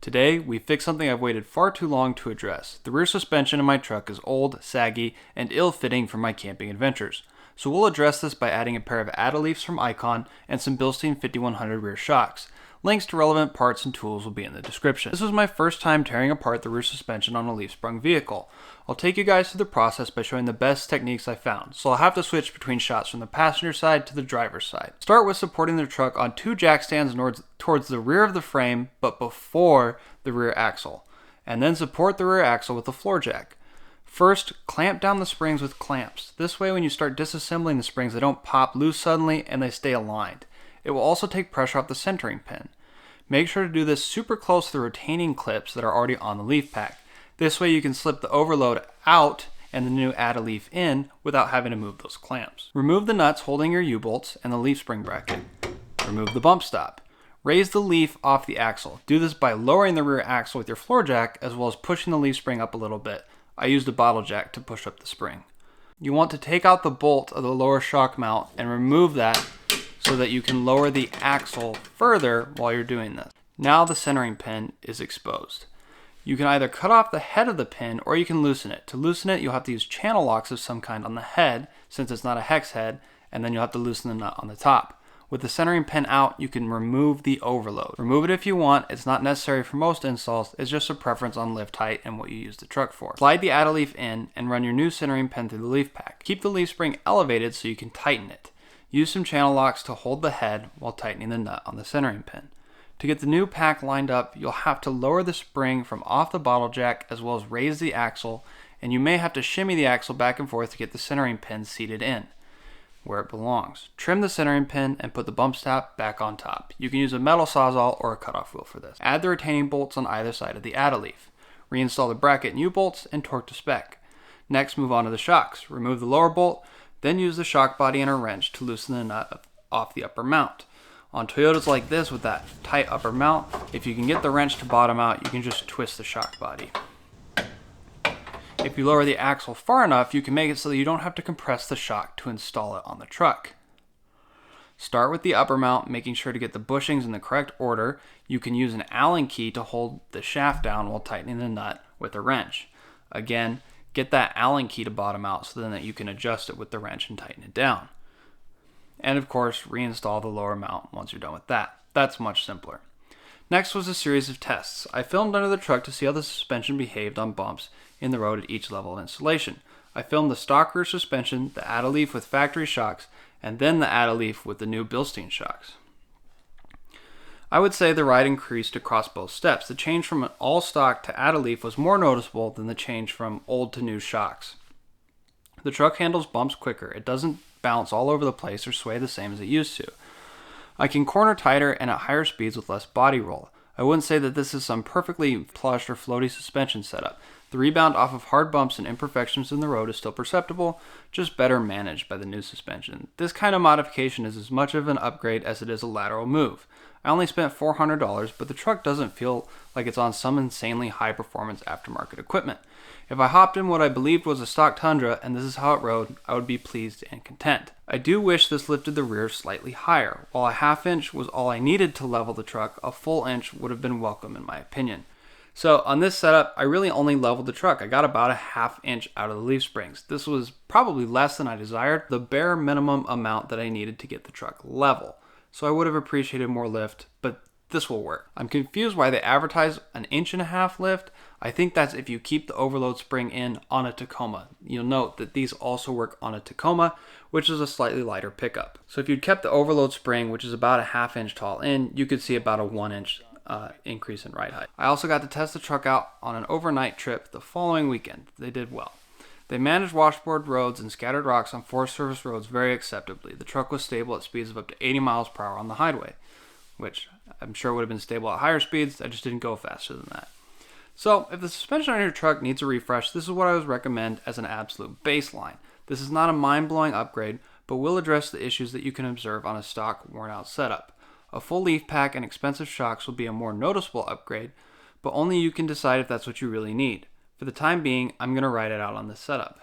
Today, we fix something I've waited far too long to address. The rear suspension in my truck is old, saggy, and ill-fitting for my camping adventures. So we'll address this by adding a pair of Add-A-Leafs from Icon and some Bilstein 5100 rear shocks. Links to relevant parts and tools will be in the description. This was my first time tearing apart the rear suspension on a leaf-sprung vehicle. I'll take you guys through the process by showing the best techniques I found, so I'll have to switch between shots from the passenger side to the driver's side. Start with supporting the truck on two jack stands towards the rear of the frame, but before the rear axle, and then support the rear axle with a floor jack. First, clamp down the springs with clamps. This way when you start disassembling the springs, they don't pop loose suddenly and they stay aligned. It will also take pressure off the centering pin. Make sure to do this super close to the retaining clips that are already on the leaf pack. This way you can slip the overload out and the new Add-A-Leaf in without having to move those clamps. Remove the nuts holding your U-bolts and the leaf spring bracket. Remove the bump stop. Raise the leaf off the axle. Do this by lowering the rear axle with your floor jack as well as pushing the leaf spring up a little bit. I used a bottle jack to push up the spring. You want to take out the bolt of the lower shock mount and remove that so that you can lower the axle further while you're doing this. Now the centering pin is exposed. You can either cut off the head of the pin or you can loosen it. To loosen it, you'll have to use channel locks of some kind on the head since it's not a hex head, and then you'll have to loosen the nut on the top. With the centering pin out, you can remove the overload. Remove it if you want. It's not necessary for most installs. It's just a preference on lift height and what you use the truck for. Slide the Add-A-Leaf in and run your new centering pin through the leaf pack. Keep the leaf spring elevated so you can tighten it. Use some channel locks to hold the head while tightening the nut on the centering pin. To get the new pack lined up, you'll have to lower the spring from off the bottle jack as well as raise the axle, and you may have to shimmy the axle back and forth to get the centering pin seated in where it belongs. Trim the centering pin and put the bump stop back on top. You can use a metal sawzall or a cutoff wheel for this. Add the retaining bolts on either side of the Add-A-Leaf. Reinstall the bracket and U-bolts and torque to spec. Next, move on to the shocks. Remove the lower bolt, then use the shock body and a wrench to loosen the nut off the upper mount. On Toyotas like this with that tight upper mount, if you can get the wrench to bottom out, you can just twist the shock body. If you lower the axle far enough, you can make it so that you don't have to compress the shock to install it on the truck. Start with the upper mount, making sure to get the bushings in the correct order. You can use an Allen key to hold the shaft down while tightening the nut with a wrench. Again, get that Allen key to bottom out so then that you can adjust it with the wrench and tighten it down. And of course, reinstall the lower mount once you're done with that. That's much simpler. Next was a series of tests. I filmed under the truck to see how the suspension behaved on bumps in the road at each level of installation. I filmed the stock rear suspension, the Add-A-Leaf with factory shocks, and then the Add-A-Leaf with the new Bilstein shocks. I would say the ride increased across both steps. The change from an all stock to Add-A-Leaf was more noticeable than the change from old to new shocks. The truck handles bumps quicker. It doesn't bounce all over the place or sway the same as it used to. I can corner tighter and at higher speeds with less body roll. I wouldn't say that this is some perfectly plush or floaty suspension setup. The rebound off of hard bumps and imperfections in the road is still perceptible, just better managed by the new suspension. This kind of modification is as much of an upgrade as it is a lateral move. I only spent $400, but the truck doesn't feel like it's on some insanely high performance aftermarket equipment. If I hopped in what I believed was a stock Tundra and this is how it rode, I would be pleased and content. I do wish this lifted the rear slightly higher. While a ½ inch was all I needed to level the truck, a full inch would have been welcome in my opinion. So on this setup, I really only leveled the truck. I got about a ½ inch out of the leaf springs. This was probably less than I desired, the bare minimum amount that I needed to get the truck level. So I would have appreciated more lift, but this will work. I'm confused why they advertise an 1.5 inch lift. I think that's if you keep the overload spring in on a Tacoma. You'll note that these also work on a Tacoma, which is a slightly lighter pickup. So if you'd kept the overload spring, which is about a ½ inch tall in, you could see about a 1 inch increase in ride height. I also got to test the truck out on an overnight trip the following weekend. They did well. They managed washboard roads and scattered rocks on Forest Service roads very acceptably. The truck was stable at speeds of up to 80 miles per hour on the highway, which I'm sure would have been stable at higher speeds. I just didn't go faster than that. So if the suspension on your truck needs a refresh, this is what I would recommend as an absolute baseline. This is not a mind-blowing upgrade, but will address the issues that you can observe on a stock worn-out setup. A full leaf pack and expensive shocks will be a more noticeable upgrade, but only you can decide if that's what you really need. For the time being, I'm going to ride it out on this setup.